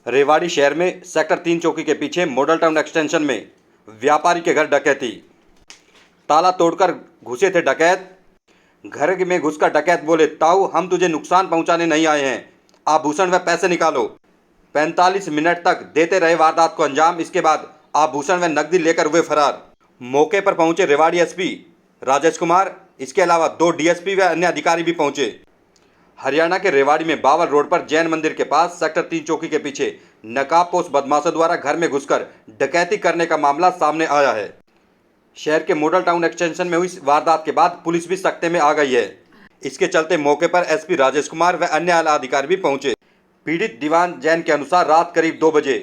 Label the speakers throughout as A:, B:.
A: रेवाड़ी शहर में सेक्टर 3 चौकी के पीछे मॉडल टाउन एक्सटेंशन में व्यापारी के घर डकैती। ताला तोड़कर घुसे थे डकैत। घर में घुसकर डकैत बोले, ताऊ हम तुझे नुकसान पहुंचाने नहीं आए हैं, आभूषण व पैसे निकालो। 45 मिनट तक देते रहे वारदात को अंजाम। इसके बाद आभूषण व नकदी लेकर हुए फरार। मौके पर पहुंचे रेवाड़ी एसपी राजेश कुमार, इसके अलावा 2 डीएसपी व अन्य अधिकारी भी पहुंचे। हरियाणा के रेवाड़ी में बावल रोड पर जैन मंदिर के पास सेक्टर 3 चौकी के पीछे नकाबपोश बदमाशों द्वारा घर में घुसकर डकैती करने का मामला सामने आया है। शहर के मॉडल टाउन एक्सटेंशन में हुई वारदात के बाद पुलिस भी सख्ते में आ गई है। इसके चलते मौके पर एसपी राजेश कुमार व अन्य आला अधिकारी भी पहुंचे। पीड़ित दीवान जैन के अनुसार रात करीब 2 बजे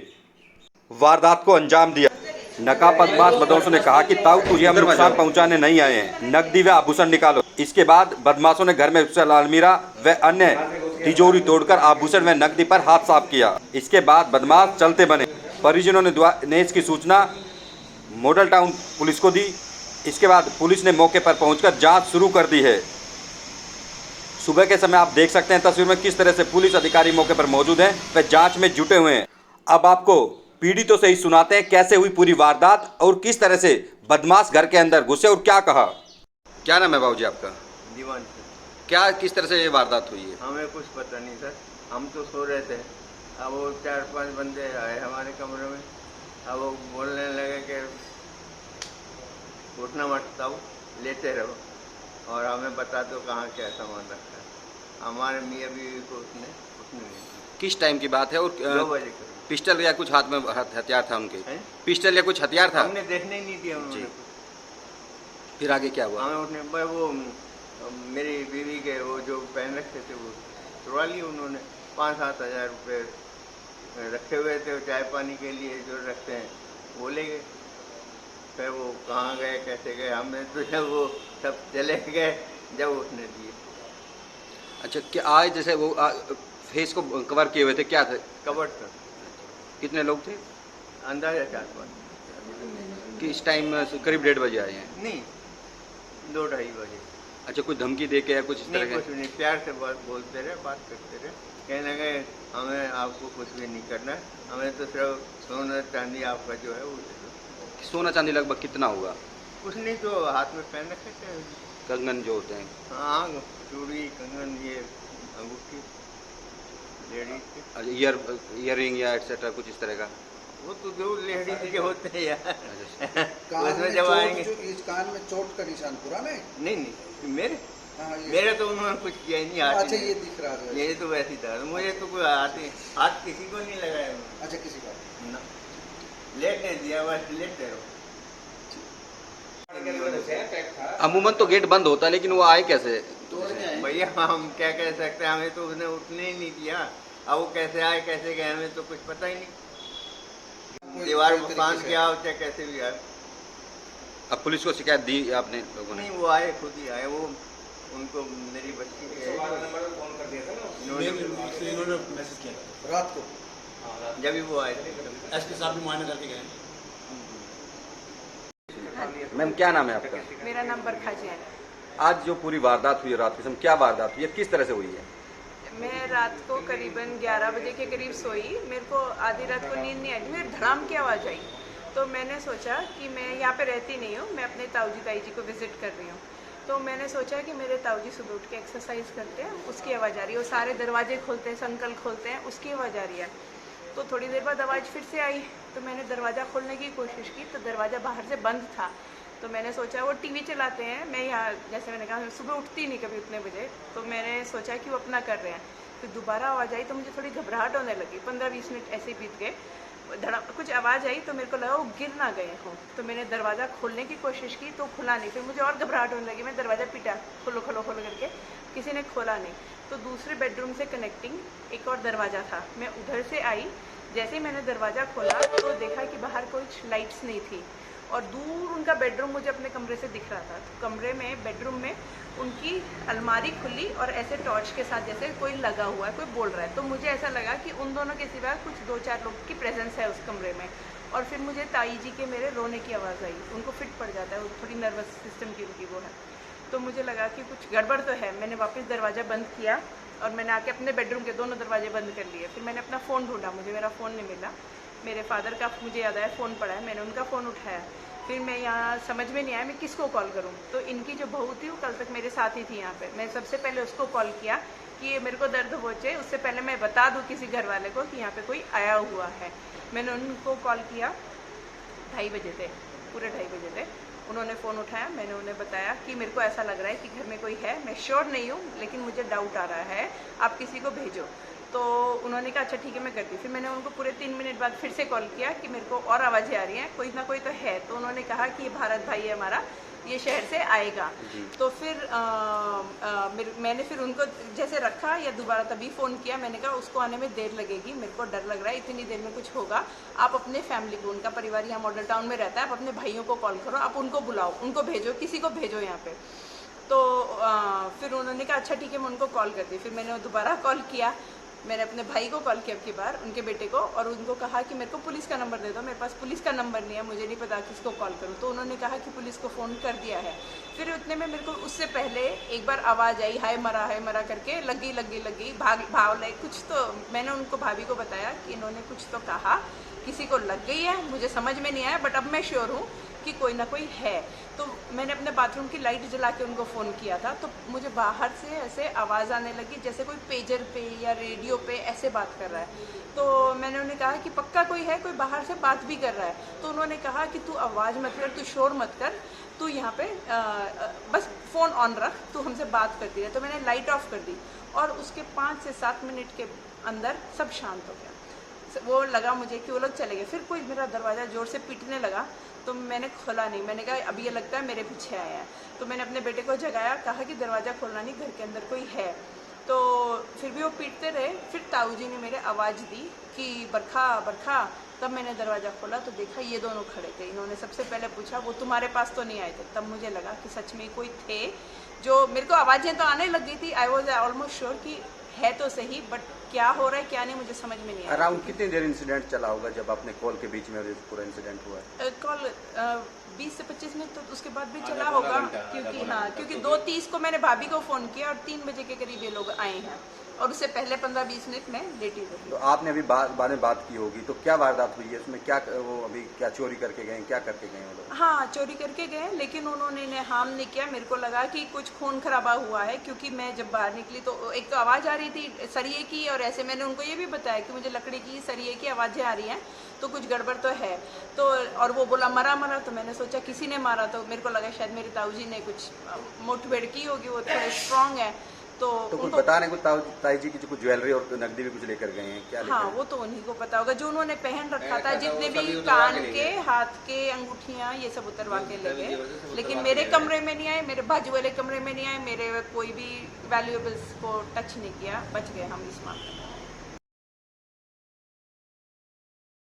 A: वारदात को अंजाम दिया। नकाबपोश बदमाशों ने कहा कि ताऊ तुझे हम नुकसान पहुंचाने नहीं आए हैं, नकदी व आभूषण निकालो। इसके बाद बदमाशों ने घर में घुसकर अलमीरा व अन्य तिजोरी तोड़कर आभूषण व नकदी पर हाथ साफ किया। इसके बाद बदमाश चलते बने। परिजनों ने इसकी सूचना मॉडल टाउन पुलिस को दी। इसके बाद पुलिस ने मौके पर पहुंचकर जांच शुरू कर दी है। सुबह के समय आप देख सकते हैं तस्वीर में किस तरह से पुलिस अधिकारी मौके पर मौजूद हैं, वे जांच में जुटे हुए हैं। अब आपको पीड़ितों से ही सुनाते हैं कैसे हुई पूरी वारदात और किस तरह से बदमाश घर के अंदर घुसे और क्या कहा। क्या नाम है बाबूजी आपका?
B: दीवान सर।
A: क्या किस तरह से ये वारदात हुई है?
B: हमें कुछ पता नहीं सर, हम तो सो रहे थे। अब वो 4-5 बंदे आए हमारे कमरे में। अब वो बोलने लगे कि उठना मत ताऊ, लेते रहो और हमें बता दो कहाँ क्या सामान रखा है। हमारे मियाँ बीवी को उसने उठने नहीं दिया।
A: किस टाइम की बात है? और
B: 2 बजे करीब।
A: पिस्टल या कुछ हाथ में हथियार था उनके? पिस्टल या कुछ हथियार था?
B: हमने देखने ही नहीं दिया उन्होंने कुछ।
A: फिर आगे क्या हुआ?
B: हमें उठने पर वो मेरी बीवी के वो जो पहन रखे थे वो तोड़ा लिए उन्होंने। 5-7 हज़ार रुपये रखे हुए थे चाय पानी के लिए जो रखते हैं, वो ले गए। फिर वो कहाँ गए कैसे गए हमें तो जब वो सब चले गए जब उठने दिए।
A: अच्छा, क्या आज जैसे वो फेस को कवर किए हुए थे, क्या थे?
B: कवर था।
A: कितने लोग थे?
B: अंदाजा 4-5।
A: कि इस टाइम करीब 1:30 बजे आए हैं?
B: नहीं, 2-2:30 बजे।
A: अच्छा, कुछ धमकी दे के या कुछ इस तरह
B: नहीं,
A: के?
B: कुछ नहीं, प्यार से बोलते रहे, बात करते रहे। कहने लगे हमें आपको कुछ भी नहीं करना है, हमें तो सिर्फ सोना चांदी आपका जो है वो दे दो।
A: सोना चांदी लगभग कितना होगा?
B: कुछ नहीं, तो हाथ में पहन रखे थे
A: कंगन जो होते हैं?
B: हाँ, चूड़ी कंगन ये अंगूठी लेडीज के।
A: अच्छा, ईयरिंग या एक्सेट्रा कुछ इस तरह का?
B: वो तो जो लेडीज के होते हैं यार।
C: कान
B: उसमें
C: में
B: जब
C: चोट,
B: आएंगे।
C: जो इस कान में चोट का निशान पूरा में?
B: नहीं मेरे
C: हाँ,
B: मेरे तो उन्होंने कुछ किया ही नहीं। हाथ
C: अच्छा,
B: ही
C: ये दिख रहा है।
B: ये तो वैसे ही था, मुझे तो कोई हाथ किसी को नहीं लगाया उन्होंने।
C: अच्छा, किसी का
B: ना, लेटने दिया, बस लेटे रहो।
A: अमूमन तो गेट बंद होता है, लेकिन वो आए कैसे?
B: भैया हम क्या कह सकते हैं, हमें तो उसने उठने ही नहीं दिया। अब वो कैसे आए कैसे गए हमें तो कुछ पता ही नहीं। दीवार को फांद किया हो चाहे कैसे भी आए।
A: अब पुलिस को शिकायत दी आपने लोगों ने?
B: नहीं, वो आए, खुद ही आए। वो उनको मेरी बच्ची के
D: इन्होंने मैसेज किया
C: रात को?
B: जब भी वो आए थे।
D: एसपी साहब भी मुआयना करके गए।
A: मैम, क्या नाम है आपका?
E: मेरा नाम बरखा जैन है।
A: आज जो पूरी वारदात हुई है रात के समय, क्या वारदात हुई है, किस तरह से हुई है?
E: मैं रात को करीबन 11 बजे के करीब सोई। मेरे को आधी रात को नींद नहीं आई, मेरे धड़ाम की आवाज़ आई। तो मैंने सोचा कि मैं यहाँ पे रहती नहीं हूँ, मैं अपने ताऊ जी ताई जी को विज़िट कर रही हूँ। तो मैंने सोचा कि मेरे ताऊ जी सुबह उठ के एक्सरसाइज करते हैं, उसकी आवाज़ आ रही है। वो सारे दरवाजे खोलते हैं, संकल खोलते हैं, उसकी आवाज़ आ रही है। तो थोड़ी देर बाद आवाज़ फिर से आई, तो मैंने दरवाज़ा खोलने की कोशिश की तो दरवाज़ा बाहर से बंद था। तो मैंने सोचा वो टीवी चलाते हैं, मैं यहाँ जैसे मैंने कहा सुबह उठती नहीं कभी उतने बजे, तो मैंने सोचा कि वो अपना कर रहे हैं। फिर दोबारा आवाज़ आई तो मुझे थोड़ी घबराहट होने लगी। 15-20 मिनट ऐसे ही बीत गए। कुछ आवाज़ आई तो मेरे को लगा वो गिर ना गए हों। तो मैंने दरवाज़ा खोलने की कोशिश की तो खुला नहीं। फिर मुझे और घबराहट होने लगी, मैं दरवाज़ा पीटा, खोलो खोलो खोलो करके, किसी ने खोला नहीं। तो दूसरे बेडरूम से कनेक्टिंग एक और दरवाज़ा था, मैं उधर से आई। जैसे ही मैंने दरवाज़ा खोला तो देखा कि बाहर कुछ लाइट्स नहीं थी और दूर उनका बेडरूम मुझे अपने कमरे से दिख रहा था। तो कमरे में, बेडरूम में उनकी अलमारी खुली और ऐसे टॉर्च के साथ जैसे कोई लगा हुआ है, कोई बोल रहा है। तो मुझे ऐसा लगा कि उन दोनों के सिवा कुछ 2-4 लोग की प्रेजेंस है उस कमरे में। और फिर मुझे ताई जी के मेरे रोने की आवाज़ आई। उनको फिट पड़ जाता है, वो थोड़ी नर्वस सिस्टम की उनकी वो है। तो मुझे लगा कि कुछ गड़बड़ तो है। मैंने वापस दरवाज़ा बंद किया और मैंने आके अपने बेडरूम के दोनों दरवाजे बंद कर लिए। फिर मैंने अपना फ़ोन ढूंढा, मुझे मेरा फ़ोन नहीं मिला। मेरे फादर का मुझे याद आया फ़ोन पड़ा है, मैंने उनका फ़ोन उठाया। फिर मैं यहाँ समझ में नहीं आया मैं किसको कॉल करूँ। तो इनकी जो बहू थी वो कल तक मेरे साथ ही थी यहाँ पे। मैं सबसे पहले उसको कॉल किया कि ये मेरे को दर्द पहुँचे, उससे पहले मैं बता दूँ किसी घर वाले को कि यहाँ पे कोई आया हुआ है। मैंने उनको कॉल किया, 2:30 बजे थे, पूरे 2:30 बजे थे। उन्होंने फ़ोन उठाया, मैंने उन्हें बताया कि मेरे को ऐसा लग रहा है कि घर में कोई है, मैं श्योर नहीं हूँ लेकिन मुझे डाउट आ रहा है, आप किसी को भेजो। तो उन्होंने कहा अच्छा ठीक है मैं करती। फिर मैंने उनको पूरे 3 मिनट बाद फिर से कॉल किया कि मेरे को और आवाज़ें आ रही हैं, कोई ना कोई तो है। तो उन्होंने कहा कि ये भारत भाई है हमारा, ये शहर से आएगा। तो फिर मैंने फिर उनको जैसे रखा या दोबारा तभी फ़ोन किया। मैंने कहा उसको आने में देर लगेगी, मेरे को डर लग रहा है, इतनी देर में कुछ होगा। आप अपने फैमिली को, उनका परिवार यहाँ मॉडल टाउन में रहता है, आप अपने भाइयों को कॉल करो, आप उनको बुलाओ, उनको भेजो, किसी को भेजो यहाँ पे। तो फिर उन्होंने कहा अच्छा ठीक है मैं उनको कॉल करती। फिर मैंने दोबारा कॉल किया, मैंने अपने भाई को कॉल किया अब की बार, उनके बेटे को, और उनको कहा कि मेरे को पुलिस का नंबर दे दो। मेरे पास पुलिस का नंबर नहीं है, मुझे नहीं पता किसको कॉल करूं। तो उन्होंने कहा कि पुलिस को फ़ोन कर दिया है। फिर उतने में मेरे को उससे पहले एक बार आवाज़ आई हाय मरा करके, लगी भाव लगे कुछ। तो मैंने उनको भाभी को बताया कि इन्होंने कुछ तो कहा, किसी को लग गई है, मुझे समझ में नहीं आया बट अब मैं श्योर हूँ कि कोई ना कोई है। तो मैंने अपने बाथरूम की लाइट जला के उनको फ़ोन किया था। तो मुझे बाहर से ऐसे आवाज़ आने लगी जैसे कोई पेजर पे या रेडियो पे ऐसे बात कर रहा है। तो मैंने उन्हें कहा कि पक्का कोई है, कोई बाहर से बात भी कर रहा है। तो उन्होंने कहा कि तू आवाज़ मत कर, तू शोर मत कर, तू यहाँ पे बस फ़ोन ऑन रख, तू हमसे बात करती रहे। तो मैंने लाइट ऑफ कर दी और उसके 5 से 7 मिनट के अंदर सब शांत हो गया। वो लगा मुझे कि वो लोग चले गए। फिर कोई मेरा दरवाज़ा ज़ोर से पीटने लगा, तो मैंने खोला नहीं। मैंने कहा अब ये लगता है मेरे पीछे आया है। तो मैंने अपने बेटे को जगाया, कहा कि दरवाज़ा खोलना नहीं, घर के अंदर कोई है। तो फिर भी वो पीटते रहे। फिर ताऊ जी ने मेरे आवाज़ दी कि बरखा। तब मैंने दरवाज़ा खोला तो देखा ये दोनों खड़े थे। इन्होंने सबसे पहले पूछा वो तुम्हारे पास तो नहीं आए थे? तब मुझे लगा कि सच में कोई थे। जो मेरे को आवाज़ें तो आने लग गई थी, आई वॉज ऑलमोस्ट श्योर कि है तो सही, बट क्या हो रहा है क्या नहीं मुझे समझ में नहीं आया।
A: अराउंड कितनी देर इंसिडेंट चला होगा जब आपने कॉल के बीच में पूरा इंसिडेंट हुआ है?
E: कॉल 20 से 25 मिनट तो उसके बाद भी चला होगा, क्योंकि 2:30 को मैंने भाभी को फ़ोन किया और 3 बजे के करीब ये लोग आए हैं, और उससे पहले 15-20 मिनट में लेटी हुई।
A: तो आपने अभी बाद में बात की होगी, तो क्या वारदात हुई है उसमें? क्या वो अभी क्या चोरी करके गए, क्या करके गए वो लोग?
E: हाँ चोरी करके गए, लेकिन उन्होंने इन्हें हार्म नहीं किया। मेरे को लगा कि कुछ खून खराबा हुआ है, क्योंकि मैं जब बाहर निकली तो एक तो आवाज़ आ रही थी सरिये की, और ऐसे मैंने उनको ये भी बताया कि मुझे लकड़ी की सरिये की आवाज़ें आ रही हैं, तो कुछ गड़बड़ तो है। तो और वो बोला मरा, तो मैंने सोचा किसी ने मारा। तो मेरे को लगा शायद मेरे ताऊ जी ने कुछ मुठभेड़ की होगी, वो थोड़े स्ट्रांग है। तो
A: कुछ बता रहे, कुछ ताई जी की कुछ ज्वेलरी और नकदी भी कुछ लेकर गए हैं, क्या लेकर
E: हाँ
A: गए?
E: वो तो उन्हीं को पता होगा, जो उन्होंने पहन रखा था, जितने भी कान के, हाथ के अंगूठियाँ, ये सब उतरवा के ले गए। लेकिन मेरे कमरे में नहीं आए, मेरे बाजू वाले कमरे में नहीं आए, मेरे कोई भी वैल्यूएबल्स को टच नहीं किया, बच गए हम इस मामले में।